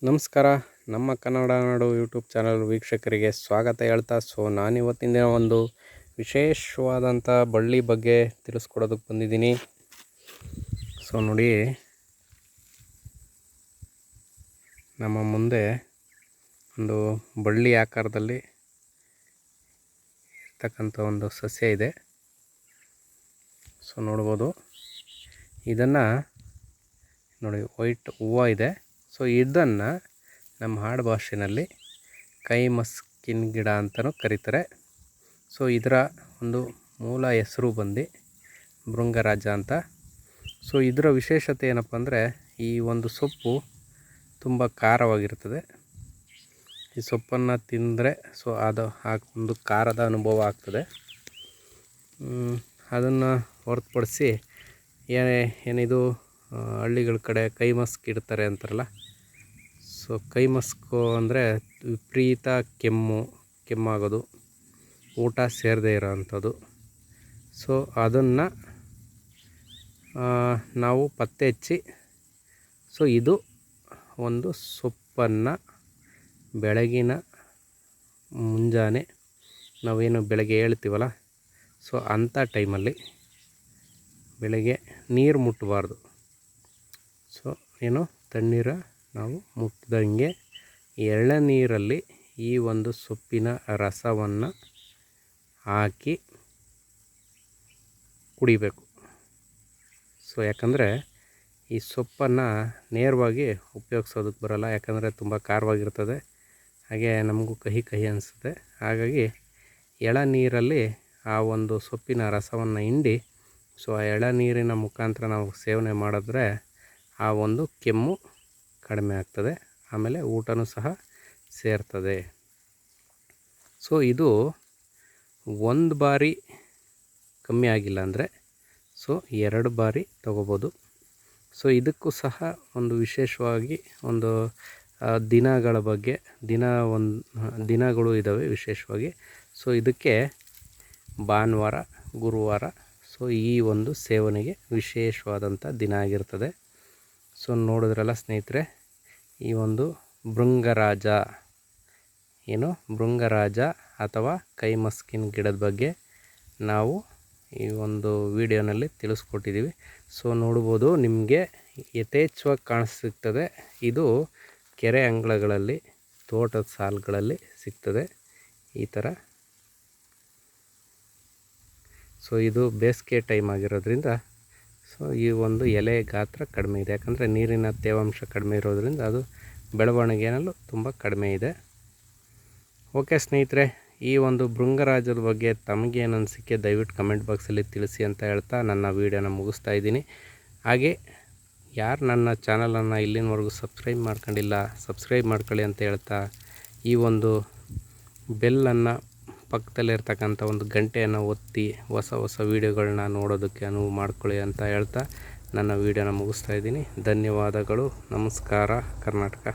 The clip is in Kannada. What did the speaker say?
ನಮಸ್ಕಾರ. ನಮ್ಮ ಕನ್ನಡ ನಾಡು ಯೂಟ್ಯೂಬ್ ಚಾನಲ್ ವೀಕ್ಷಕರಿಗೆ ಸ್ವಾಗತ ಹೇಳ್ತಾ, ನಾನಿವತ್ತಿನ ದಿನ ಒಂದು ವಿಶೇಷವಾದಂಥ ಬಳ್ಳಿ ಬಗ್ಗೆ ತಿಳಿಸ್ಕೊಡೋದಕ್ಕೆ ಬಂದಿದ್ದೀನಿ. ನೋಡಿ, ನಮ್ಮ ಮುಂದೆ ಒಂದು ಬಳ್ಳಿ ಆಕಾರದಲ್ಲಿ ಇರ್ತಕ್ಕಂಥ ಒಂದು ಸಸ್ಯ ಇದೆ. ನೋಡ್ಬೋದು, ಇದನ್ನು ನೋಡಿ, ವೈಟ್ ಹೂವು ಇದೆ. ಇದನ್ನು ನಮ್ಮ ಆಡು ಭಾಷೆಯಲ್ಲಿ ಕೈ ಮಸ್ಕಿನ ಗಿಡ ಅಂತಲೂ ಕರೀತಾರೆ. ಇದರ ಒಂದು ಮೂಲ ಹೆಸರು ಬಂದು ಭೃಂಗರಾಜ ಅಂತ. ಇದರ ವಿಶೇಷತೆ ಏನಪ್ಪ ಅಂದರೆ, ಈ ಒಂದು ಸೊಪ್ಪು ತುಂಬ ಖಾರವಾಗಿರ್ತದೆ. ಈ ಸೊಪ್ಪನ್ನು ತಿಂದರೆ ಅದು ಒಂದು ಖಾರದ ಅನುಭವ ಆಗ್ತದೆ. ಅದನ್ನು ಹೊರತುಪಡಿಸಿ ಏನಿದು ಹಳ್ಳಿಗಳ ಕಡೆ ಕೈ ಮಸ್ಕ್ ಇಡ್ತಾರೆ ಅಂತಾರಲ್ಲ, ಕೈ ಮಸ್ಕು ಅಂದರೆ ವಿಪರೀತ ಕೆಮ್ಮಾಗೋದು, ಊಟ ಸೇರದೇ ಇರೋ ಅಂಥದ್ದು. ಅದನ್ನು ನಾವು ಪತ್ತೆ ಹಚ್ಚಿ ಇದು ಒಂದು ಸೊಪ್ಪನ್ನು ಬೆಳಗಿನ ಮುಂಜಾನೆ ನಾವೇನು ಬೆಳಗ್ಗೆ ಹೇಳ್ತೀವಲ್ಲ, ಅಂಥ ಟೈಮಲ್ಲಿ ಬೆಳಗ್ಗೆ ನೀರು ಮುಟ್ಟಬಾರ್ದು. ತಣ್ಣೀರ ನಾವು ಮುಟ್ಟಿದಂಗೆ ಎಳನೀರಲ್ಲಿ ಈ ಒಂದು ಸೊಪ್ಪಿನ ರಸವನ್ನು ಹಾಕಿ ಕುಡಿಬೇಕು. ಯಾಕಂದರೆ ಈ ಸೊಪ್ಪನ್ನು ನೇರವಾಗಿ ಉಪಯೋಗಿಸೋದಕ್ಕೆ ಬರೋಲ್ಲ, ಯಾಕಂದರೆ ತುಂಬ ಖಾರವಾಗಿರ್ತದೆ, ಹಾಗೆ ನಮಗೂ ಕಹಿ ಅನಿಸುತ್ತೆ. ಹಾಗಾಗಿ ಎಳನೀರಲ್ಲಿ ಆ ಒಂದು ಸೊಪ್ಪಿನ ರಸವನ್ನು ಹಿಂಡಿ ಆ ಎಳನೀರಿನ ಮುಖಾಂತರ ನಾವು ಸೇವನೆ ಮಾಡಿದ್ರೆ ಆ ಒಂದು ಕೆಮ್ಮು ಕಡಿಮೆ ಆಗ್ತದೆ, ಆಮೇಲೆ ಊಟನೂ ಸಹ ಸೇರ್ತದೆ. ಇದು ಒಂದು ಬಾರಿ ಕಮ್ಮಿ ಆಗಿಲ್ಲ ಅಂದರೆ 2 ಬಾರಿ ತಗೋಬೋದು. ಇದಕ್ಕೂ ಸಹ ಒಂದು ವಿಶೇಷವಾಗಿ ಒಂದು ದಿನಗಳ ಬಗ್ಗೆ ದಿನಗಳು ಇದ್ದಾವೆ ವಿಶೇಷವಾಗಿ. ಇದಕ್ಕೆ ಭಾನುವಾರ, ಗುರುವಾರ ಈ ಒಂದು ಸೇವನೆಗೆ ವಿಶೇಷವಾದಂಥ ದಿನ ಆಗಿರ್ತದೆ. ನೋಡಿದ್ರಲ್ಲ ಸ್ನೇಹಿತರೆ, ಈ ಒಂದು ಭೃಂಗರಾಜ ಭೃಂಗರಾಜ ಅಥವಾ ಕೈ ಮಸ್ಕಿನ ಗಿಡದ ಬಗ್ಗೆ ನಾವು ಈ ಒಂದು ವಿಡಿಯೋನಲ್ಲಿ ತಿಳಿಸ್ಕೊಟ್ಟಿದ್ದೀವಿ. ನೋಡ್ಬೋದು, ನಿಮಗೆ ಯಥೇಚ್ಛವಾಗಿ ಕಾಣಿಸ್ತಿರ್ತದೆ. ಇದು ಕೆರೆ ಅಂಗಳಗಳಲ್ಲಿ, ತೋಟದ ಸಾಲುಗಳಲ್ಲಿ ಸಿಗ್ತದೆ ಈ ಥರ. ಇದು ಬೇಸಿಗೆ ಟೈಮ್ ಆಗಿರೋದ್ರಿಂದ ಈ ಒಂದು ಎಲೆ ಗಾತ್ರ ಕಡಿಮೆ ಇದೆ, ಯಾಕಂದರೆ ನೀರಿನ ತೇವಾಂಶ ಕಡಿಮೆ ಇರೋದ್ರಿಂದ ಅದು ಬೆಳವಣಿಗೆಯಲ್ಲೂ ತುಂಬ ಕಡಿಮೆ ಇದೆ. ಓಕೆ ಸ್ನೇಹಿತರೆ, ಈ ಒಂದು ಭೃಂಗರಾಜದ ಬಗ್ಗೆ ತಮಗೇನು ಅನಿಸಿಕೆ ದಯವಿಟ್ಟು ಕಮೆಂಟ್ ಬಾಕ್ಸಲ್ಲಿ ತಿಳಿಸಿ ಅಂತ ಹೇಳ್ತಾ ನನ್ನ ವೀಡಿಯೋನ ಮುಗಿಸ್ತಾ ಇದ್ದೀನಿ. ಹಾಗೆ ಯಾರು ನನ್ನ ಚಾನಲನ್ನು ಇಲ್ಲಿನವರೆಗೂ ಸಬ್ಸ್ಕ್ರೈಬ್ ಮಾಡ್ಕೊಂಡಿಲ್ಲ, ಸಬ್ಸ್ಕ್ರೈಬ್ ಮಾಡ್ಕೊಳ್ಳಿ ಅಂತ ಹೇಳ್ತಾ, ಈ ಒಂದು ಬೆಲ್ಲನ್ನು ಪಕ್ಕದಲ್ಲಿರ್ತಕ್ಕಂಥ ಒಂದು ಗಂಟೆಯನ್ನು ಒತ್ತಿ ಹೊಸ ವೀಡಿಯೋಗಳನ್ನ ನೋಡೋದಕ್ಕೆ ಅನುವು ಮಾಡ್ಕೊಳ್ಳಿ ಅಂತ ಹೇಳ್ತಾ ನನ್ನ ವೀಡಿಯೋನ ಮುಗಿಸ್ತಾ ಇದ್ದೀನಿ. ಧನ್ಯವಾದಗಳು. ನಮಸ್ಕಾರ ಕರ್ನಾಟಕ.